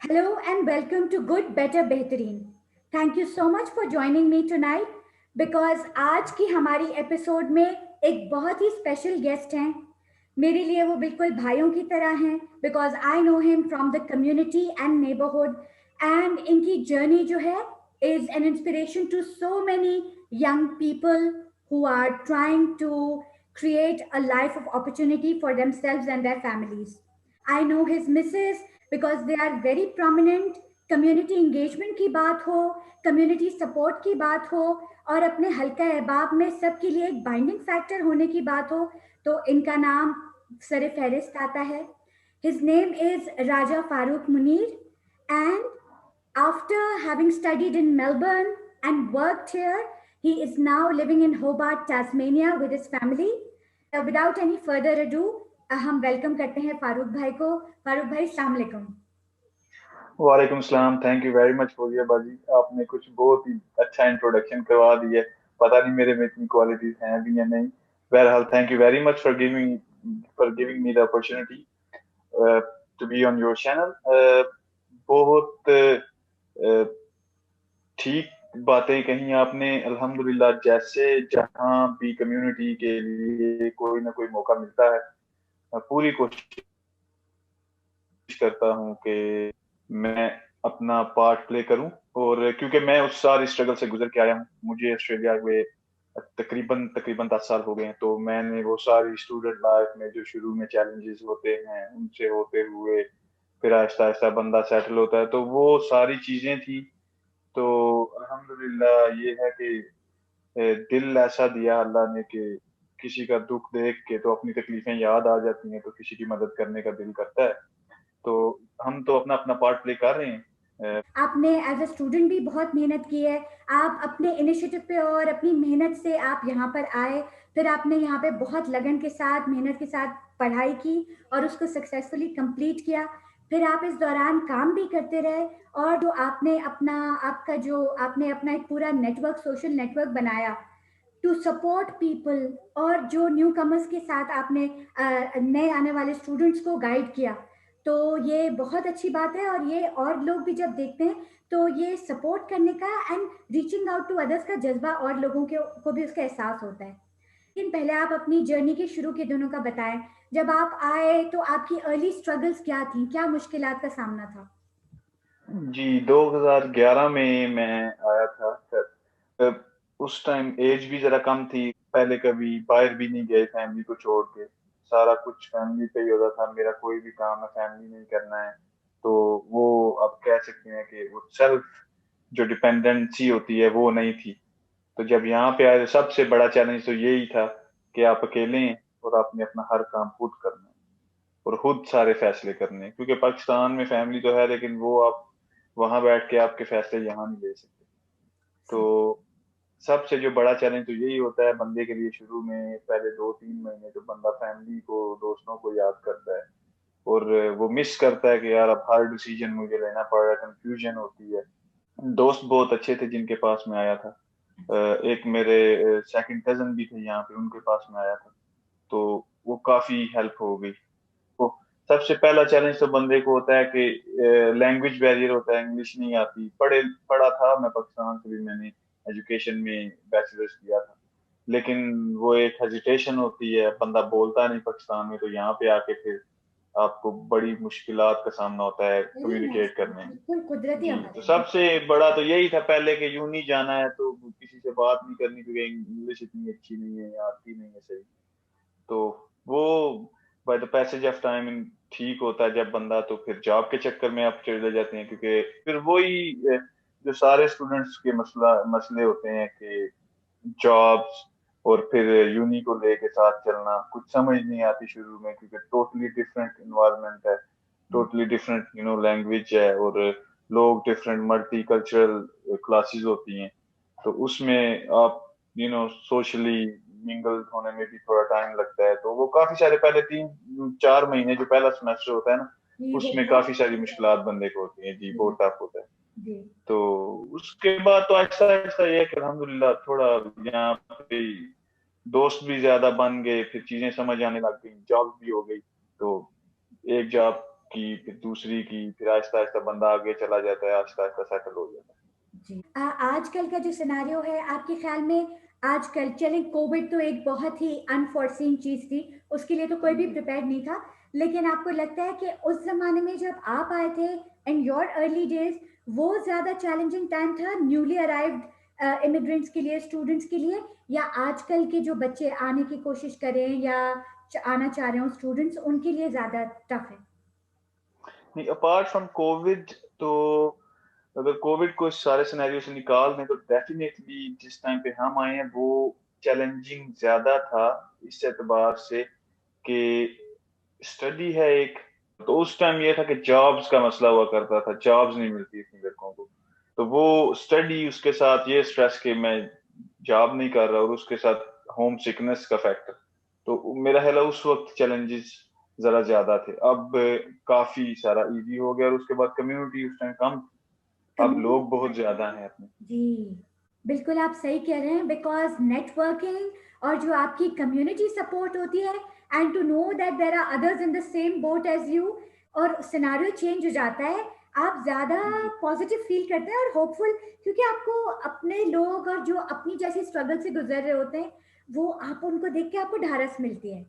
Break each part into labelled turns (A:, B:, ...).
A: Hello and welcome to Good Better Beहतरीन. Thank you so much for joining me tonight because आज की हमारी episode में एक बहुत ही स्पेशल गेस्ट हैं. मेरे लिए वो बिल्कुल भाइयों की तरह हैं because I know him from the community and neighbourhood and इनकी जर्नी जो है is an inspiration to so many young people who are trying to create a life of opportunity for themselves and their families. I know his misses because they are very prominent. Community engagement की बात हो, community support की बात हो और अपने हल्का अहबाब में सबके लिए एक बाइंडिंग फैक्टर होने की बात हो तो इनका नाम सर फहरिस्त आता है. His name is Raja Farooq Munir, and after having studied in Melbourne and worked here, he is now living in Hobart, Tasmania with his family. Without any further ado, हम वेलकम करते हैं फारूक भाई को. फारूक भाई, अस्सलाम वालेकुम.
B: वालेकुम सलाम। Thank you very much for your बाजी। आपने कुछ बहुत ही अच्छा इंट्रोडक्शन करवा दिया है। पता नहीं मेरे में इतनी क्वालिटीज हैं भी या नहीं। बहरहाल thank you very much for giving me the opportunity to be on your channel. बहुत ठीक बातें कही आपने। अल्हम्दुलिल्लाह, जैसे जहाँ भी कम्युनिटी के लिए कोई ना कोई मौका मिलता है, मैं पूरी कोशिश करता हूँ कि मैं अपना पार्ट प्ले करूं। और क्योंकि मैं उस सारी स्ट्रगल से गुजर के आया हूँ, मुझे ऑस्ट्रेलिया में तकरीबन तकरीबन 10 साल हो गए हैं, तो मैंने वो सारी स्टूडेंट लाइफ में जो शुरू में चैलेंजेस होते हैं उनसे होते हुए फिर आहिस्ता आहिस्ता बंदा सेटल होता है, तो वो सारी चीजें थी। तो अल्हम्दुलिल्लाह ये है कि दिल ऐसा दिया अल्लाह ने कि किसी का दुख देख के तो अपनी तकलीफें याद आ जाती हैं, तो किसी की मदद करने का दिल करता है। तो हम तो अपना अपना पार्ट प्ले कर रहे हैं।
A: आपने एज अ स्टूडेंट भी बहुत मेहनत की है. आप अपने इनिशिएटिव पे और अपनी मेहनत से आप यहाँ पर आए. फिर आपने यहाँ पे बहुत लगन के साथ, मेहनत के साथ पढ़ाई की और उसको सक्सेसफुली कंप्लीट किया. फिर आप इस दौरान काम भी करते रहे और जो आपने अपना एक पूरा नेटवर्क, सोशल नेटवर्क बनाया टू सपोर्ट पीपल. और जो न्यू कमर्स के साथ आपने नए आने वाले स्टूडेंट्स को गाइड किया, तो ये बहुत अच्छी बात है. और ये और लोग भी जब देखते हैं तो ये सपोर्ट करने का and reaching out to others का जज्बा और लोगों को भी उसका एहसास होता है. लेकिन पहले आप अपनी जर्नी के शुरू के दिनों का बताएं. जब आप आए तो आपकी अर्ली स्ट्रगल्स क्या थी, क्या मुश्किलात का सामना था?
B: जी, 2011 में मैं आया था सर। उस टाइम एज भी जरा कम थी, पहले कभी बाहर भी नहीं गए फैमिली को छोड़ के। सारा कुछ फैमिली पे ही होता था, मेरा कोई भी काम है फैमिली नहीं करना है। तो वो आप कह सकते हैं कि वो सेल्फ जो डिपेंडेंसी होती है वो नहीं थी। तो जब यहाँ पे आए तो सबसे बड़ा चैलेंज तो यही था कि आप अकेले हैं और आपने अपना हर काम खुद करना है और खुद सारे फैसले करने हैं। क्योंकि पाकिस्तान में फैमिली तो है, लेकिन वो आप वहां बैठ के आपके फैसले यहाँ नहीं ले सकते। तो सबसे जो बड़ा चैलेंज तो यही होता है बंदे के लिए शुरू में, पहले 2-3 महीने तो बंदा फैमिली को, दोस्तों को याद करता है और वो मिस करता है कि यार अब हर डिसीजन मुझे लेना पड़ रहा है, कंफ्यूजन होती है। दोस्त बहुत अच्छे थे जिनके पास मैं आया था। एक मेरे सेकंड कजन भी थे यहाँ पे, उनके पास मैं आया था, तो वो काफी हेल्प हो गई। तो सबसे पहला चैलेंज तो बंदे को होता है कि लैंग्वेज बैरियर होता है, इंग्लिश नहीं आती। पढ़ा था मैं पाकिस्तान से भी, मैंने एजुकेशन में बैचलर्स किया था, लेकिन वो एक हेजिटेशन होती है, बंदा बोलता नहीं पाकिस्तान में, तो यहाँ पे आके फिर आपको बड़ी मुश्किलात का सामना होता है
A: वेरी नाइस.
B: कम्युनिकेट करने में।
A: बिल्कुल कुदरती
B: जी,
A: अमल
B: तो
A: है.
B: सबसे बड़ा तो यही था पहले कि यूं नहीं जाना है तो किसी से बात नहीं करनी क्योंकि इंग्लिश इतनी अच्छी नहीं है या आती नहीं है सही। तो वो by the passage of time ठीक होता है जब बंदा, तो फिर जॉब के चक्कर में आप चले जाते हैं, क्योंकि फिर वही जो सारे स्टूडेंट्स के मसले होते हैं कि जॉब्स और फिर यूनी को लेके साथ चलना कुछ समझ नहीं आती शुरू में, क्योंकि टोटली डिफरेंट इन्वायरमेंट है, टोटली डिफरेंट लैंग्वेज है और लोग डिफरेंट मल्टी कल्चरल क्लासेस होती हैं। तो उसमें आप सोशली मिंगल होने में भी थोड़ा टाइम लगता है। तो वो काफी सारे पहले 3-4 महीने जो पहला सेमेस्टर होता है ना,
A: जी, वो
B: उसमें
A: बहुत
B: काफी सारी मुश्किलात बंदे को होती हैं। जी,
A: जी.
B: बहुत टफ होता है।
A: जी.
B: तो उसके बाद तो ऐसा ऐसा ये है कि अल्हम्दुलिल्लाह थोड़ा यहाँ पे दोस्त भी ज्यादा बन गए, फिर चीजें समझ आने लग गई, जॉब भी हो गई। तो एक जॉब की, फिर दूसरी की, फिर आहिस्ता-आहिस्ता बंदा आगे चला जाता है, आहिस्ता-आहिस्ता सेटल हो जाता है।
A: जी। आजकल का जो सिनेरियो है आपके ख्याल में, आजकल चलें कोविड तो एक बहुत ही अनफोर्सीन चीज़ थी, उसके लिए तो कोई भी
B: जी।
A: प्रिपेयर नहीं था। लेकिन आपको लगता है कि उस ज़माने में जब आप आए थे इन योर अर्ली डेज़, वो ज़्यादा चैलेंजिंग टाइम था न्यूली अराइव्ड इमिग्रेंट्स के लिए, स्टूडेंट्स के लिए, या आजकल के जो बच्चे आने की कोशिश कर रहे हैं या आना चाह रहे हो स्टूडेंट्स, उनके लिए ज़्यादा टफ है?
B: नहीं, अपार्ट फ्रॉम कोविड, तो अगर कोविड को इस सारे सिनेरियो से निकाल दें तो डेफिनेटली जिस टाइम पे हम आए हैं वो चैलेंजिंग ज़्यादा था, इस एतबार से कि स्टडी है एक, तो उस टाइम ये था कि जॉब्स का मसला हुआ करता था, जॉब्स नहीं मिलती थी लड़कों को। तो वो स्टडी, उसके साथ ये स्ट्रेस कि मैं जॉब नहीं कर रहा, और उसके साथ होम सिकनेस का फैक्टर। तो मेरा ख्याल है उस वक़्त चैलेंजेस ज़रा ज़्यादा थे। अब काफ़ी सारा ईज़ी हो गया, और उसके बाद कम्युनिटी उस टाइम कम थी, अब लोग बहुत
A: कम्युनिटी।
B: ज़्यादा हैं अपने।
A: जी, बिल्कुल आप सही कह रहे हैं, बिकॉज़ नेटवर्किंग और जो आपकी कम्युनिटी सपोर्ट होती है, and to know that there are others in the same boat as you, और सिनेरियो चेंज हो जाता है, आप ज़्यादा
B: जी।
A: पॉजिटिव फील करते हैं और होपफुल, क्योंकि आपको अपने लोग और जो अपनी जैसी स्ट्रगल से गुज़र रहे होते हैं, वो आप उनको देख के आपको ढारस मिलती है।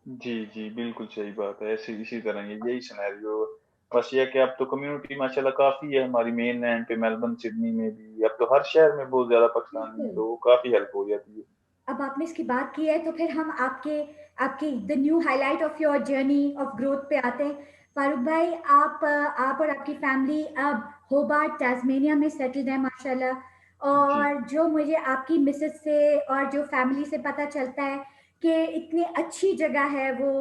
B: जी, जी, बिल्कुल सही बात है। ऐसे इसी तरह यही सिनेरियो, बस ये है कि अब तो कम्युनिटी माशाल्लाह काफ़ी है हमारी मेन लैंड पे, मेलबर्न, सिडनी में भी, अब तो हर शहर में बहुत ज़्यादा पाकिस्तानी हैं,
A: बिल्कुल।
B: तो काफ़ी हेल्प हो जाती है।
A: अब आपने इसकी बात की है तो फिर हम आपके आपकी the new highlight of your journey of growth पे आते हैं। फारूक भाई, आप और आपकी फैमिली अब होबार्ट टास्मेनिया में सेटल्ड है माशाल्लाह,
B: जी।
A: और जो मुझे आपकी मिसेस से और जो फैमिली से पता चलता है कि इतनी अच्छी जगह है वो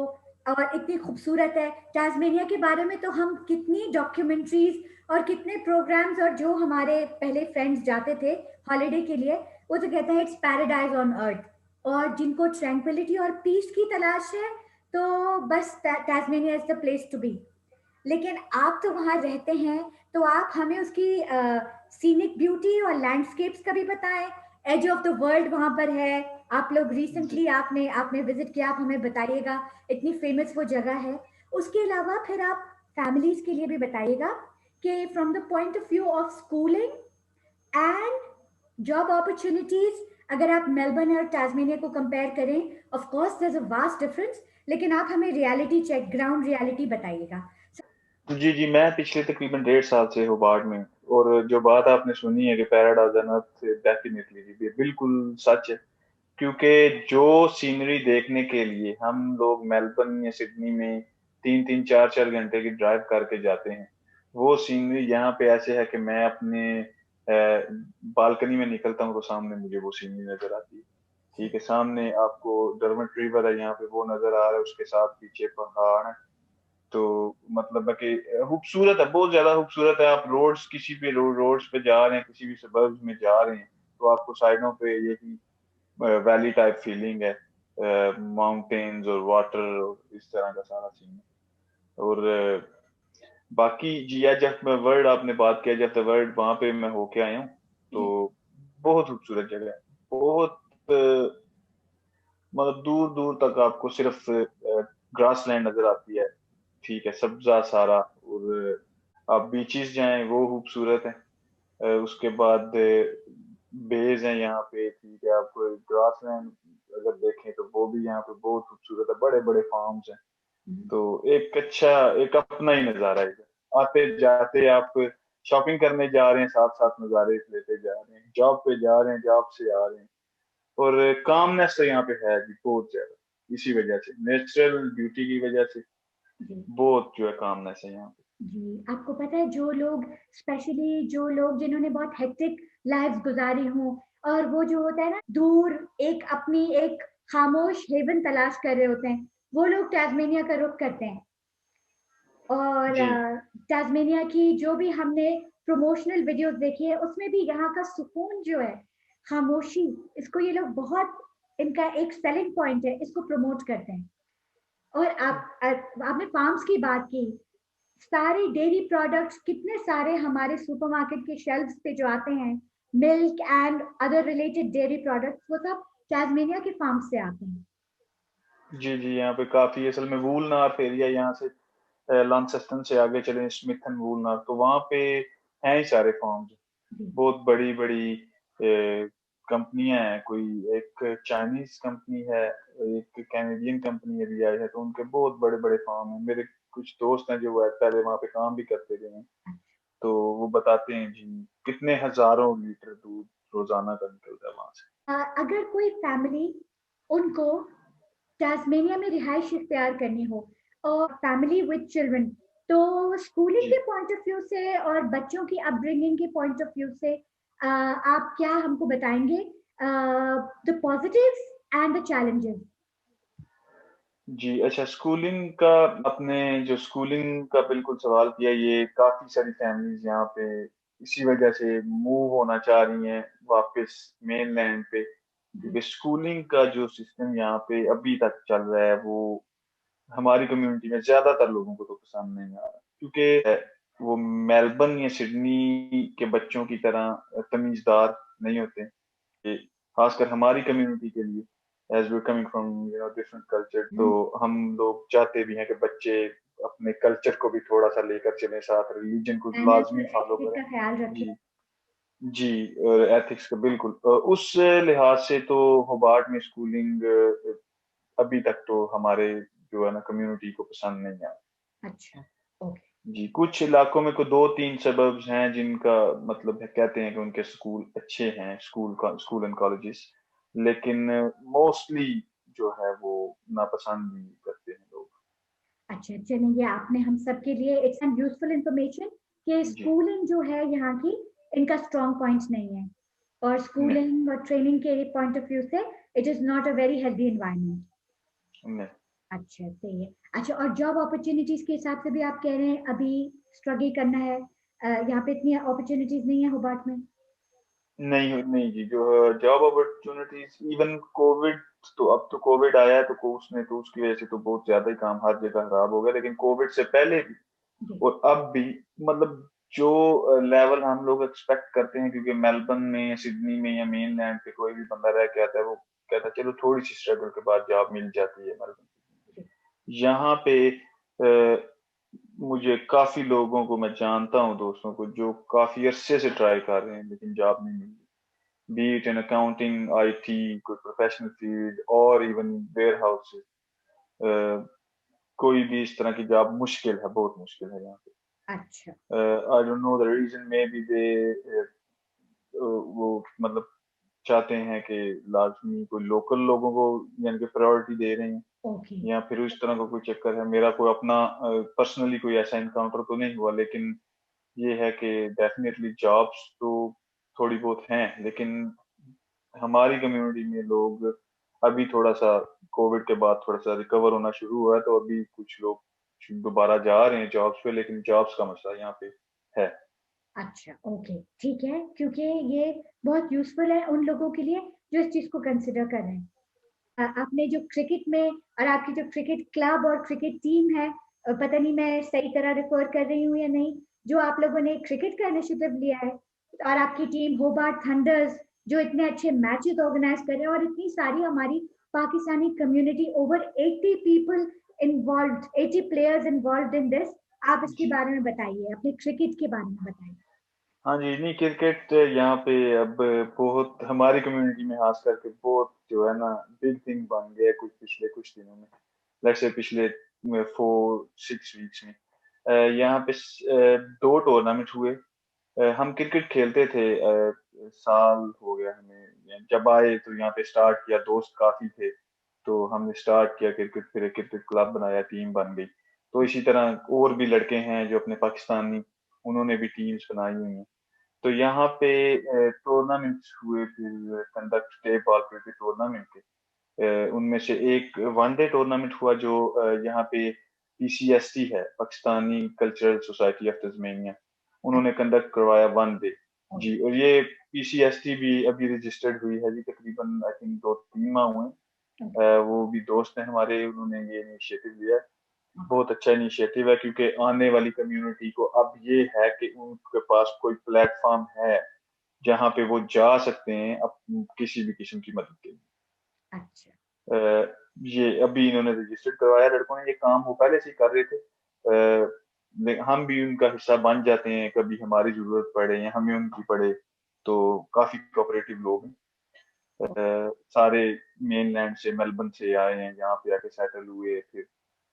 A: और इतनी खूबसूरत है टास्मेनिया के बारे में, तो हम कितनी डॉक्यूमेंट्रीज और कितने प्रोग्राम्स, और जो हमारे पहले फ्रेंड्स जाते थे हॉलिडे के लिए, वो तो कहते हैं इट्स पैराडाइज ऑन अर्थ, और जिनको ट्रैंक्विलिटी और पीस की तलाश है तो बस Tasmania is the place to be. लेकिन आप तो वहाँ रहते हैं, तो आप हमें उसकी सीनिक ब्यूटी और लैंडस्केप्स का भी बताएं। एज ऑफ द वर्ल्ड वहाँ पर है, आप लोग
B: जी।
A: रिसेंटली आपने आपने विजिट किया, आप हमें बताइएगा, इतनी फेमस वो जगह है। उसके अलावा फिर आप फैमिलीज के लिए भी बताइएगा कि from the point of view of schooling and job opportunities, अगर आप मेलबर्न और टास्मेनिया को कंपेयर करें, of course there is a vast difference, लेकिन आप हमें रियलिटी चेक, ग्राउंड रियलिटी बताइएगा।
B: तो जी, जी, मैं पिछले तकरीबन 1.5 साल से होबार्ट में हूँ, और जो बात आपने सुनी है कि पैराडाइज़ ऑन अर्थ, डेफिनिटली ये बिल्कुल सच है। क्योंकि जो सीनरी देखने के लिए हम लोग मेलबर्न या सिडनी में 3-3 4-4 घंटे की ड्राइव करके जाते हैं, वो सीनरी यहाँ पे ऐसे है कि मैं अपने बालकनी में निकलता हूँ तो सामने मुझे वो सीनरी नज़र आती है। ठीक है, सामने आपको डर्मट रिवर है, यहाँ पे वो नज़र आ रहा है, उसके साथ पीछे पहाड़ है। तो मतलब है कि खूबसूरत है, बहुत ज़्यादा खूबसूरत है। आप रोड्स, किसी भी रोड्स पे जा रहे हैं, किसी भी सबर्ब्स में जा रहे हैं, तो आपको साइडों पे यही वैली टाइप फीलिंग है, माउंटेन्स और वाटर और इस तरह का सारा सीन है। और बाकी जी, एज ऑफ द वर्ल्ड आपने बात की, एज ऑफ द वर्ल्ड वहाँ पे मैं होके आया हूँ, तो
A: जी।
B: बहुत खूबसूरत जगह है। बहुत मतलब दूर-दूर तक आपको सिर्फ ग्रासलैंड नज़र आती है। ठीक है, सब्ज़ा सारा, और आप बीचेस जाएँ वो खूबसूरत है। उसके बाद बेज हैं यहाँ पे, ठीक है, आप ग्रासलैंड अगर देखें तो वो भी यहाँ पे बहुत खूबसूरत है, बड़े-बड़े फार्म्स हैं।
A: हम्म।
B: तो एक अच्छा, एक अपना ही नज़ारा है इधर। आते-जाते आप शॉपिंग करने जा रहे हैं, साथ-साथ नज़ारे लेते जा रहे हैं, जॉब पे जा रहे हैं, जॉब से आ रहे हैं, और कामनेस तो यहाँ पे है भी बहुत ज़्यादा। इसी वजह से, नेचुरल ब्यूटी की वजह से
A: जी।
B: बहुत जो है कामनेस है यहाँ पे।
A: जी, आपको पता है जो लोग, स्पेशली जो लोग जिन्होंने बहुत हेक्टिक लाइफ्स गुज़ारी हों, और वो जो होता है ना दूर, एक अपनी एक खामोश हेवन तलाश कर रहे होते हैं, वो लोग टास्मेनिया का रुख करते हैं। और
B: जी।
A: टास्मेनिया की जो भी हमने प्रमोशनल वीडियोज़ देखी है, उसमें भी यहाँ का सुकून जो है, खामोशी, इसको ये लोग बहुत, इनका एक सेलिंग पॉइंट है, इसको प्रमोट करते हैं। और आपने फार्म्स की बात की, सारे डेयरी प्रोडक्ट्स कितने सारे हमारे सुपरमार्केट के शेल्फ्स पे जो आते हैं, milk and other related dairy products, वो सब टास्मेनिया के फार्म से आते हैं।
B: जी, जी, यहाँ पे काफ़ी असल में वूल नार्थ एरिया यहाँ से लॉन्सेस्टन से आगे चले स्मिथ एंड वूलनर, तो वहाँ पे हैं ही सारे फॉर्म्स।
A: जी।
B: बहुत बड़ी बड़ी कंपनियां हैं, कोई एक चाइनीज कंपनी है, एक कैनेडियन कंपनी अभी आई है, तो उनके बहुत बड़े बड़े फार्म हैं। मेरे कुछ दोस्त हैं जो वो पहले वहाँ पे काम भी करते रहे हैं, तो वो बताते हैं जी कितने हजारों लीटर दूध रोजाना का निकलता है वहां से।
A: अगर कोई फैमिली उनको टास्मेनिया में रिहाइश इख्तियार करनी हो और फैमिली विद चिल्ड्रन, तो स्कूलिंग
B: जी
A: के पॉइंट ऑफ व्यू से और बच्चों की अपब्रिंगिंग के पॉइंट ऑफ व्यू से आप क्या हमको बताएंगे the positives and the challenges?
B: जी, अच्छा, स्कूलिंग का, आपने जो स्कूलिंग का बिल्कुल सवाल किया, ये काफी सारी फैमिलीज यहाँ पे इसी वजह से मूव होना चाह रही हैं वापस मेन लैंड पे, क्योंकि स्कूलिंग का जो सिस्टम यहाँ पे अभी तक चल रहा है वो हमारी कम्युनिटी में ज्यादातर लोगों को तो पसंद नहीं आ रहा, क्योंकि वो मेलबर्न या सिडनी के बच्चों की तरह तमीजदार नहीं होते। ये खासकर हमारी कम्युनिटी के लिए, as we coming from different culture, तो हम लोग चाहते भी हैं कि बच्चे अपने कल्चर को भी थोड़ा सा लेकर चलें, साथ रिलीजन को
A: मैनर्स
B: लाजमी
A: और
B: फॉलो
A: एथिकेट
B: करें।
A: का ख्याल रखें।
B: जी जी, और एथिक्स का बिल्कुल, उस लिहाज से तो होबार्ट में स्कूलिंग अभी तक तो हमारे जो है ना कम्युनिटी को पसंद नहीं है।
A: अच्छा, ओके।
B: जी, कुछ इलाकों में कोई दो तीन सबर्ब्स हैं जिनका मतलब है, कहते हैं कि उनके स्कूल अच्छे हैं, स्कूल एंड कॉलेजेस, लेकिन मोस्टली जो है वो नापसंद ही करते हैं लोग।
A: अच्छा, चलिए, आपने हम सबके लिए इट्स एन यूजफुल इंफॉर्मेशन कि
B: जी,
A: स्कूलिंग जो है यहाँ की, इनका स्ट्रॉन्ग पॉइंट नहीं है, और
B: नहीं,
A: स्कूलिंग और ट्रेनिंग के पॉइंट ऑफ व्यू से it is not a very healthy environment.
B: नहीं,
A: अच्छा, सही है। अच्छा, और जॉब अपॉर्चुनिटीज के हिसाब से भी आप कह रहे हैं अभी स्ट्रगल करना है, यहाँ पे इतनी अपॉर्चुनिटीज नहीं है होबार्ट में?
B: नहीं, नहीं जी, जो जॉब अपॉर्चुनिटीज, इवन कोविड, तो अब तो कोविड आया है, तो उसने तो उसकी वजह से तो बहुत ज्यादा ही काम हर जगह खराब हो गया, लेकिन कोविड से पहले भी
A: जी।
B: और अब भी, मतलब जो लेवल हम लोग एक्सपेक्ट करते हैं, क्योंकि मेलबर्न में या सिडनी में या मेन लैंड पे कोई भी बंदा रह के आता है, वो कहता है चलो थोड़ी सी स्ट्रगल के बाद जॉब मिल जाती है मेलबर्न।
A: जी।
B: यहाँ पे मुझे काफी लोगों को मैं जानता हूँ, दोस्तों को, जो काफी अरसे से ट्राई कर रहे हैं लेकिन जॉब नहीं मिली, be it in accounting, IT, कोई प्रोफेशनल फील्ड, और इवन वेयर हाउसेज, कोई भी इस तरह की जॉब मुश्किल है, बहुत मुश्किल है यहाँ पे।
A: अच्छा।
B: I don't know the reason, maybe they वो मतलब चाहते हैं कि लाजमी कोई लोकल लोगों को यानी कि प्रायोरिटी दे रहे हैं,
A: ओके।
B: या फिर उस तरह का कोई चक्कर है। मेरा कोई अपना पर्सनली कोई ऐसा इनकाउंटर तो नहीं हुआ, लेकिन ये है कि डेफिनेटली जॉब्स तो थोड़ी बहुत हैं, लेकिन हमारी कम्युनिटी में लोग अभी थोड़ा सा कोविड के बाद थोड़ा सा रिकवर होना शुरू हुआ है, तो अभी कुछ लोग दोबारा जा रहे हैं जॉब्स पे, लेकिन जॉब्स का मसला यहाँ पे है।
A: अच्छा, ओके, ठीक है, क्योंकि ये बहुत यूजफुल है उन लोगों के लिए जो इस चीज को कंसिडर कर रहे हैं। आपने जो क्रिकेट में और आपकी जो क्रिकेट क्लब और क्रिकेट टीम है, पता नहीं मैं सही तरह रिफर कर रही हूँ या नहीं, जो आप लोगों ने क्रिकेट का इनिशिएटिव लिया है, और आपकी टीम होबार्ट थंडर्स जो इतने अच्छे मैचेस ऑर्गेनाइज कर रहे हैं, और इतनी सारी हमारी Pakistani community, over 80 people involve, 80 players involve in this. आप इसके
B: जी,
A: बारे में बताइए, अपने क्रिकेट के बारे में बताइए।
B: हाँ जी, नहीं, क्रिकेट यहाँ पे अब बहुत हमारी कम्युनिटी में खास करके बहुत जो है ना बिग थिंग बन गया है कुछ पिछले कुछ दिनों में, वैसे पिछले 4-6 वीक्स में। यहाँ पे दो टूर्नामेंट हुए। हम क्रिकेट खेलते थे, साल हो गया हमें जब आए, तो यहाँ पे स्टार्ट किया, दोस्त काफी थे, तो हमने स्टार्ट किया क्रिकेट, फिर एक क्रिकेट क्लब बनाया, टीम बन गई। तो इसी तरह और भी लड़के हैं जो अपने पाकिस्तानी, उन्होंने भी टीम्स बनाई हुई हैं। तो यहाँ पे टूर्नामेंट्स हुए, फिर कंडक्ट थे बॉल क्रिकेट टूर्नामेंट के। उनमें से एक वनडे टूर्नामेंट हुआ जो यहाँ पे पीसीएसटी है, पाकिस्तानी कल्चरल सोसाइटी ऑफ तस्मेनिया, उन्होंने कंडक्ट करवाया वन डे। जी, और ये पीसीएसटी भी अभी रजिस्टर्ड हुई है जी, तकरीबन आई थिंक 2-3 माह हुए हैं। वो भी दोस्त हैं हमारे, उन्होंने ये इनिशिएटिव लिया है। बहुत अच्छा इनिशिएटिव है, क्योंकि आने वाली कम्युनिटी को अब ये है कि उनके पास कोई प्लेटफॉर्म है जहाँ पे वो जा सकते हैं किसी भी किस्म की मदद के लिए।
A: अच्छा।
B: ये अभी इन्होंने रजिस्टर्ड करवाया लड़कों ने, ये काम वो पहले से ही कर रहे थे, हम भी उनका हिस्सा बन जाते हैं, कभी हमारी ज़रूरत पड़े या हमें उनकी पड़े, तो काफ़ी कोऑपरेटिव लोग हैं। सारे मेनलैंड से, मेलबर्न से आए हैं, यहाँ पे आके सेटल हुए, फिर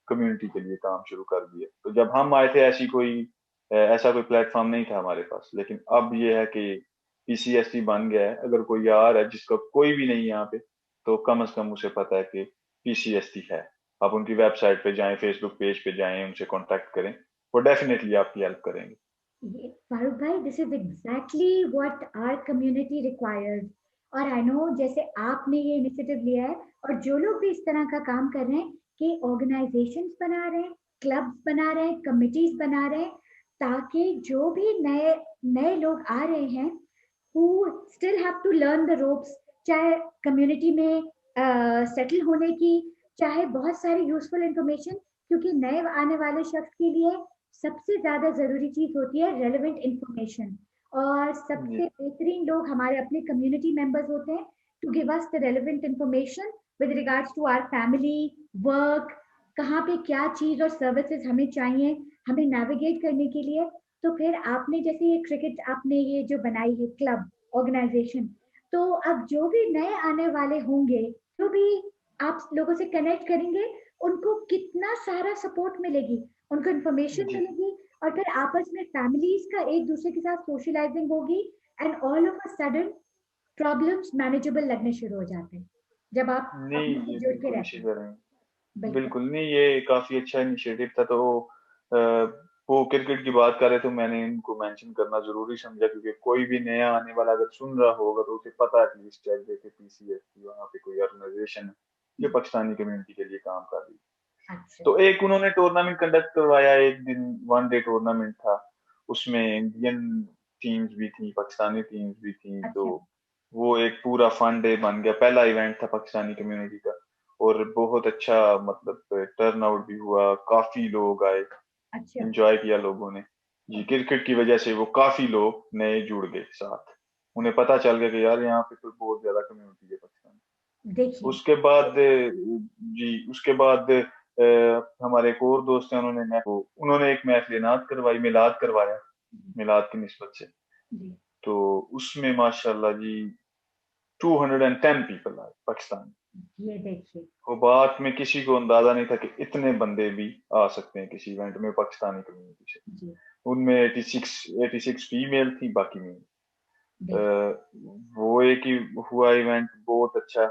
B: कम्युनिटी के लिए काम शुरू कर दिया। तो जब हम आए थे ऐसा कोई प्लेटफ़ॉर्म नहीं था हमारे पास, लेकिन अब ये है कि पीसीएसटी बन गया है। अगर कोई आ रहा है जिसका कोई भी नहीं यहाँ पे, तो कम से कम उसे पता है कि पीसीएसटी है। आप उनकी वेबसाइट पे जाएँ, फेसबुक पेज पे जाएँ, उनसे कॉन्टैक्ट करें, वो डेफिनिटली आपकी हेल्प करेंगे।
A: ये फारूक भाई, this is exactly what our community requires. और आई नो जैसे आपने ये इनिशिएटिव लिया है, और जो लोग भी इस तरह का काम कर रहे हैं कि ऑर्गेनाइजेशंस बना रहे हैं, क्लब्स बना रहे हैं, कमिटीज बना रहे हैं, ताकि जो भी नए नए लोग आ रहे हैं who still have to learn the ropes, चाहे कम्युनिटी में सेटल होने की, चाहे बहुत सारी यूजफुल इंफॉर्मेशन, क्योंकि नए आने वाले शख्स के लिए सबसे ज्यादा जरूरी चीज होती है रेलेवेंट इंफॉर्मेशन। और
B: जी,
A: सबसे बेहतरीन लोग हमारे अपने कम्युनिटी मेंबर्स होते हैं to give us the relevant information with regards to our family, work, कहाँ पे क्या चीज और सर्विसेज हमें चाहिए, हमें नेविगेट करने के लिए। तो फिर आपने जैसे ये क्रिकेट आपने ये जो बनाई है क्लब ऑर्गेनाइजेशन, तो अब जो भी नए आने वाले होंगे, जो भी आप लोगों से कनेक्ट करेंगे, उनको कितना सारा सपोर्ट मिलेगी, उनको इन्फॉर्मेशन
B: जी।
A: मिलेगी, और फिर आपस में फैमिलीज का एक दूसरे के साथ सोशलाइजिंग होगी, and all of a sudden problems manageable लगने शुरू हो जाते हैं जब आप
B: नहीं,
A: अपने से
B: ये
A: जुड़ के
B: बिल्कुल
A: रहते
B: इसी
A: हैं।
B: तरह है।
A: बिल्कुल।
B: बिल्कुल नहीं, ये काफ़ी अच्छा इनिशिएटिव था। तो वो क्रिकेट की बात कर रहे तो मैंने इनको मेंशन करना ज़रूरी समझा, क्योंकि कोई भी नया आने वाला अगर सुन रहा होगा तो उसे पता एटलीस्ट चल जाए कि पीसीएसटी वहाँ पे कोई ऑर्गेनाइजेशन है जो पाकिस्तानी कम्युनिटी के लिए काम कर रही है।
A: अच्छा।
B: तो एक उन्होंने टूर्नामेंट कंडक्ट करवाया, एक दिन वन डे टूर्नामेंट था। उसमें इंडियन टीम्स भी थी, पाकिस्तानी टीम्स भी थी। तो
A: अच्छा।
B: वो एक पूरा फन डे बन गया, पहला इवेंट था पाकिस्तानी कम्युनिटी का। और बहुत अच्छा, मतलब टर्न आउट भी हुआ, काफी लोग आए,
A: अच्छा।
B: एंजॉय किया लोगों ने। जी, क्रिकेट की वजह से वो काफी लोग नए जुड़ गए साथ। उन्हें पता चल गया कि यार यहाँ पे तो बहुत ज्यादा कम्युनिटी है पाकिस्तान।
A: देखिए।
B: उसके बाद उसके बाद हमारे एक और दोस्त हैं, उन्होंने एक मिलाद करवाया, मिलाद की निस्बत से।
A: जी।
B: तो उसमें माशाल्लाह जी 210 पीपल आए पाकिस्तान।
A: ये देखिए।
B: वो बात में किसी को अंदाजा नहीं था कि इतने बंदे भी आ सकते हैं किसी इवेंट में पाकिस्तानी कम्युनिटी से।
A: जी।
B: उनमें 86 फीमेल थी, बाकी मेल।
A: देखिए।
B: वो एक ही हुआ इवेंट बहुत अच्छा।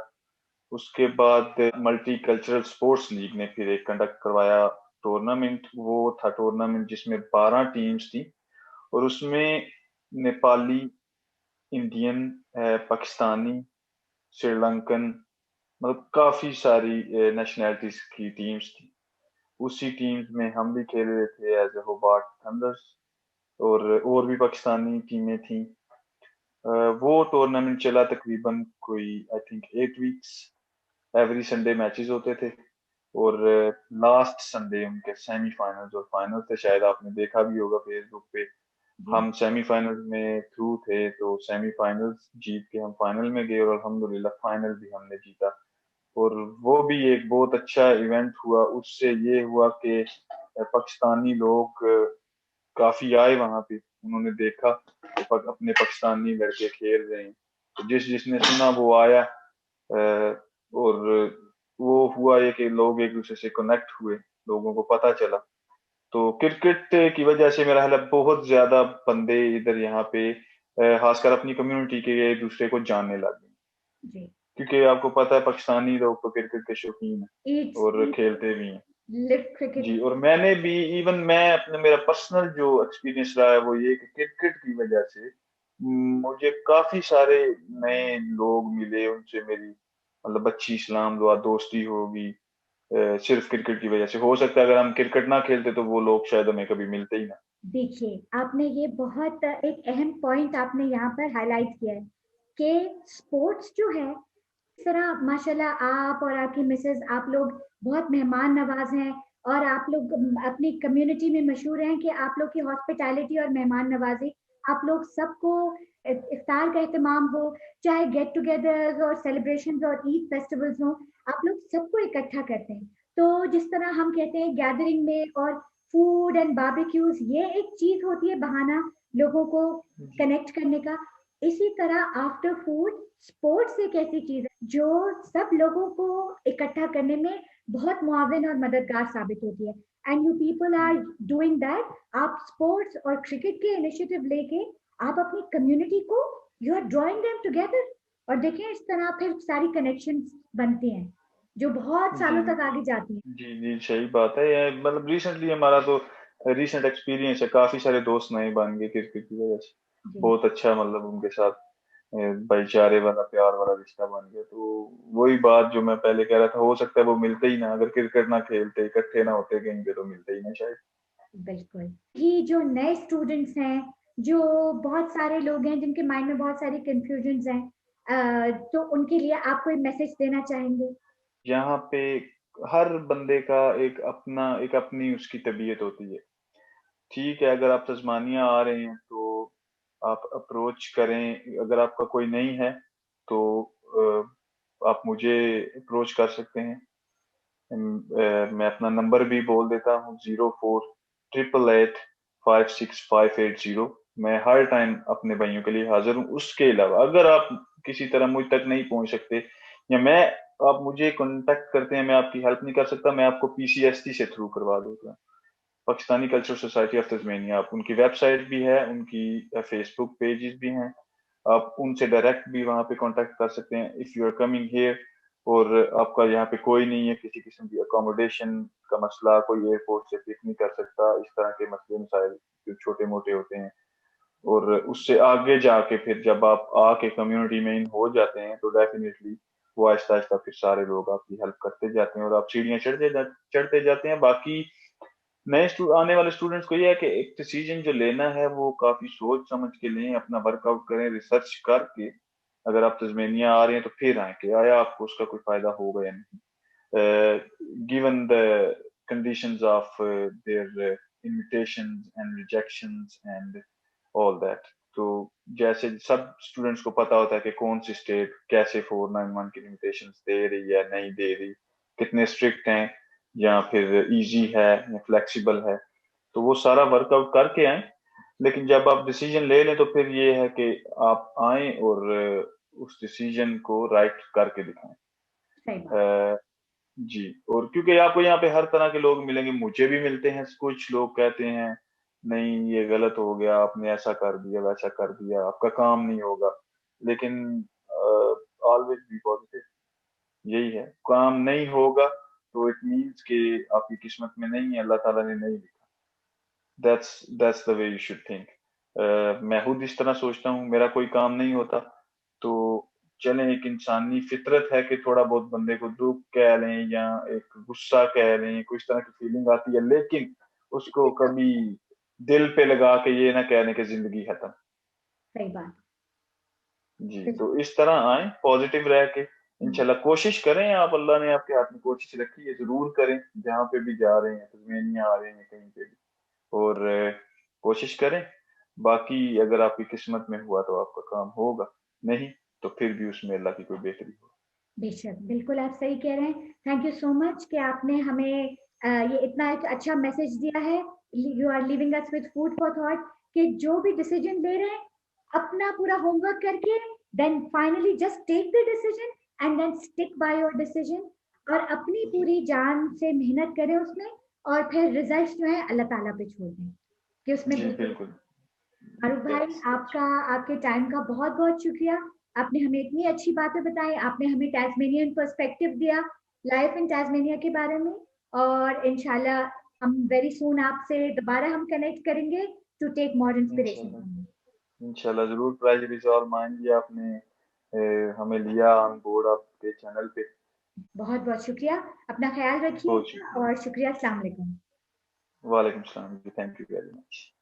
B: उसके बाद मल्टी कल्चरल स्पोर्ट्स लीग ने फिर एक कंडक्ट करवाया टूर्नामेंट। वो था टूर्नामेंट जिसमें 12 टीम्स थी, और उसमें नेपाली, इंडियन, पाकिस्तानी, श्रीलंकन, मतलब काफी सारी नेशनैलिटीज की टीम्स थी। उसी टीम्स में हम भी खेल रहे थे एज ए होबार्ट थंडर्स, और भी पाकिस्तानी टीमें थी। वो टूर्नामेंट चला तकरीबन कोई I think 8 weeks. Every Sunday matches होते थे, और लास्ट संडे उनके सेमीफाइनल्स और फाइनल थे। शायद आपने देखा भी होगा फेसबुक पे।
A: जी।
B: हम सेमीफाइनल्स में थ्रू थे, तो सेमीफाइनल्स जीत के हम फाइनल में गए, और अल्हम्दुलिल्लाह फाइनल भी हमने जीता। और वो भी एक बहुत अच्छा इवेंट हुआ। उससे ये हुआ कि पाकिस्तानी लोग काफी आए वहां पे। उन्होंने देखा कि अपने पाकिस्तानी लड़के खेल रहे हैं, तो जिसने सुना वो आया। और वो हुआ ये कि लोग एक दूसरे से कनेक्ट हुए, लोगों को पता चला। तो क्रिकेट की वजह से मेरा ख्याल है बहुत ज्यादा बंदे इधर यहाँ पे खासकर अपनी कम्युनिटी के एक दूसरे को जानने लग गए,
A: जी।
B: क्योंकि आपको पता है पाकिस्तानी लोग तो क्रिकेट के शौकीन हैं
A: ईट्स
B: और खेलते भी हैं।
A: Live cricket.
B: जी, और मैंने भी, इवन मैं अपने, मेरा पर्सनल जो एक्सपीरियंस रहा है वो ये कि क्रिकेट की वजह से मुझे काफी सारे नए लोग मिले। उनसे मेरी मतलब अच्छी इस्लाम दुआ दोस्ती होगी, सिर्फ क्रिकेट की वजह से। हो सकता है अगर हम क्रिकेट ना खेलते तो वो लोग शायद हमें कभी मिलते ही ना।
A: देखिए, आपने ये बहुत एक अहम पॉइंट आपने यहाँ पर हाईलाइट किया है कि स्पोर्ट्स जो है, इस तरह माशाल्लाह आप और आपकी मिसेज, आप लोग बहुत मेहमान नवाज हैं, और आप लोग अपनी कम्युनिटी में मशहूर हैं कि आप लोग की हॉस्पिटैलिटी और मेहमान नवाजी, आप लोग सबको इफ्तार का एहतमाम हो, चाहे गेट टुगेदर और सेलिब्रेशंस और ईद फेस्टिवल्स हो, आप लोग सबको इकट्ठा करते हैं। तो जिस तरह हम कहते हैं गैदरिंग में और फूड एंड बारबेक्यूज ये एक चीज होती है, बहाना लोगों को
B: जी,
A: कनेक्ट करने का। इसी तरह आफ्टर फूड स्पोर्ट्स एक ऐसी चीज है जो सब लोगों को इकट्ठा करने में बहुत मुआविन और मददगार साबित होती है। And you people are doing that. आप स्पोर्ट्स और क्रिकेट के इनिशिएटिव लेके आप अपनी कम्युनिटी को, you are drawing them together. और देखिए इस तरह फिर सारी कनेक्शंस बनती हैं जो बहुत
B: जी,
A: सालों तक आगे जाती हैं।
B: जी, जी, सही बात है। ये मतलब रिसेंटली हमारा तो रीसेंट एक्सपीरियंस है, काफ़ी सारे दोस्त नए बन गए क्रिकेट की वजह से।
A: जी
B: बहुत अच्छा मतलब उनके साथ भाईचारे वाला, प्यार वाला रिश्ता बन गया। तो वही बात जो मैं पहले कह रहा था, हो सकता है वो मिलते ही ना, अगर क्रिकेट ना खेलते, इकट्ठे ना होते कहीं पे, तो मिलते ही ना शायद।
A: बिल्कुल। ये जो नए स्टूडेंट्स हैं, जो बहुत सारे लोग हैं जिनके माइंड में बहुत सारी कंफ्यूजन्स हैं, तो उनके लिए आप कोई मैसेज देना चाहेंगे?
B: यहाँ पे हर बंदे का एक अपनी उसकी तबीयत होती है। ठीक है, अगर आप तस्मानिया आ रहे हैं तो आप अप्रोच करें, अगर आपका कोई नहीं है तो आप मुझे अप्रोच कर सकते हैं। मैं अपना नंबर भी बोल देता हूँ, 0488856580। मैं हर टाइम अपने भाइयों के लिए हाजिर हूँ। उसके अलावा अगर आप किसी तरह मुझ तक नहीं पहुंच सकते, या मैं आप मुझे कांटेक्ट करते हैं, मैं आपकी हेल्प नहीं कर सकता, मैं आपको पीसीएसटी से थ्रू करवा दूंगा, पाकिस्तानी कल्चरल सोसाइटी ऑफ तस्मेनिया। आप उनकी वेबसाइट भी है, उनकी फेसबुक पेजेस भी हैं, आप उनसे डायरेक्ट भी वहाँ पे कांटेक्ट कर सकते हैं if you are coming here. और आपका यहाँ पे कोई नहीं है, किसी किस्म की अकोमोडेशन का मसला, कोई एयरपोर्ट से पिक नहीं कर सकता, इस तरह के मसले मसाइल जो छोटे मोटे होते हैं। और उससे आगे जाके फिर जब आप आके कम्युनिटी में इन हो जाते हैं तो डेफिनेटली वो आहिस्ता आहिस्ता फिर सारे लोग आपकी हेल्प करते जाते हैं और आप सीढ़ियाँ चढ़ते जाते हैं। बाकी आने वाले स्टूडेंट्स को ये है कि एक डिसीजन जो लेना है वो काफी सोच समझ के लें, अपना वर्कआउट करें, रिसर्च करके। अगर आप तस्मेनिया आ रहे हैं तो फिर आए कि आया आपको उसका कोई फायदा होगा या नहीं, given the conditions of their invitations and rejections and all that. तो जैसे सब स्टूडेंट्स को पता होता है कि कौन सी स्टेट कैसे 491 की इन्विटेशंस दे रही है, नहीं दे रही, कितने स्ट्रिक्ट हैं, या फिर इजी है या फ्लेक्सिबल है। तो वो सारा वर्कआउट करके आए। लेकिन जब आप डिसीजन ले लें तो फिर ये है कि आप आए और उस डिसीजन को राइट करके दिखाएं।
A: सही बात।
B: अ, जी। और क्योंकि आपको यहाँ पे हर तरह के लोग मिलेंगे, मुझे भी मिलते हैं, कुछ लोग कहते हैं नहीं ये गलत हो गया, आपने ऐसा कर दिया, वैसा कर दिया, आपका काम नहीं होगा। लेकिन ऑलवेज बी पॉजिटिव, यही है, काम नहीं होगा तो इट मीन्स कि आपकी किस्मत में नहीं है, अल्लाह ताला ने नहीं लिखा। That's the way you should think. मैं खुद इस तरह सोचता हूँ, मेरा कोई काम नहीं होता तो चलें, एक इंसानी फितरत है कि थोड़ा बहुत बंदे को दुख कह लें या एक गुस्सा कह लें, कुछ तरह की फीलिंग आती है, लेकिन उसको कभी दिल पे लगा के ये ना कहने की जिंदगी खत्म।
A: सही बात।
B: जी,
A: बिल्कुल।
B: तो इस तरह आए पॉजिटिव रह के।
A: हम्म,
B: इंशाल्लाह कोशिश करें आप, अल्लाह ने आपके हाथ में कोशिश रखी है, जरूर करें। जहाँ पे भी जा रहे हैं, तस्मेनिया आ रहे हैं, कहीं पे भी, और कोशिश करें। बाकी अगर आपकी किस्मत में हुआ तो आपका काम होगा, नहीं तो फिर भी उसमें अल्लाह की कोई बेहतरी हो।
A: बेशक, बिल्कुल आप सही कह रहे हैं। थैंक यू सो मच कि आपने हमें ये इतना एक अच्छा मैसेज दिया है। You are leaving us with food for thought कि जो भी डिसीजन ले रहे हैं अपना पूरा होमवर्क करके then finally just take the decision and then stick by your decision. और अपनी
B: जी,
A: पूरी जान से मेहनत करें उसमें, और फिर रिजल्ट जो है अल्लाह ताला पे छोड़ दें कि उसमें
B: जी,
A: बिल्कुल।
B: बिल्कुल।
A: फारूक भाई,
B: दैट्स
A: आपका आपके टाइम का बहुत बहुत शुक्रिया। आपने हमें इतनी अच्छी बातें बताई, आपने हमें टैस्मेनियन पर्सपेक्टिव दिया लाइफ इन टैस्मेनिया के बारे में। और इंशाल्लाह हम वेरी सून आपसे दोबारा हम कनेक्ट करेंगे टू टेक मोर इंस्पिरेशन
B: इंशाल्लाह,
A: फ्रॉम यू।
B: इंशाल्लाह जरूर। प्राइज इज ऑल माइन, ये आपने हमें लिया ऑन बोर्ड आपके चैनल पे।
A: बहुत बहुत शुक्रिया। अपना ख्याल
B: बहुत
A: रखिएगा
B: शुक्रिया।
A: और शुक्रिया। अस्सलाम वालेकुम।
B: वालेकुम सलाम जी, थैंक यू वेरी मच।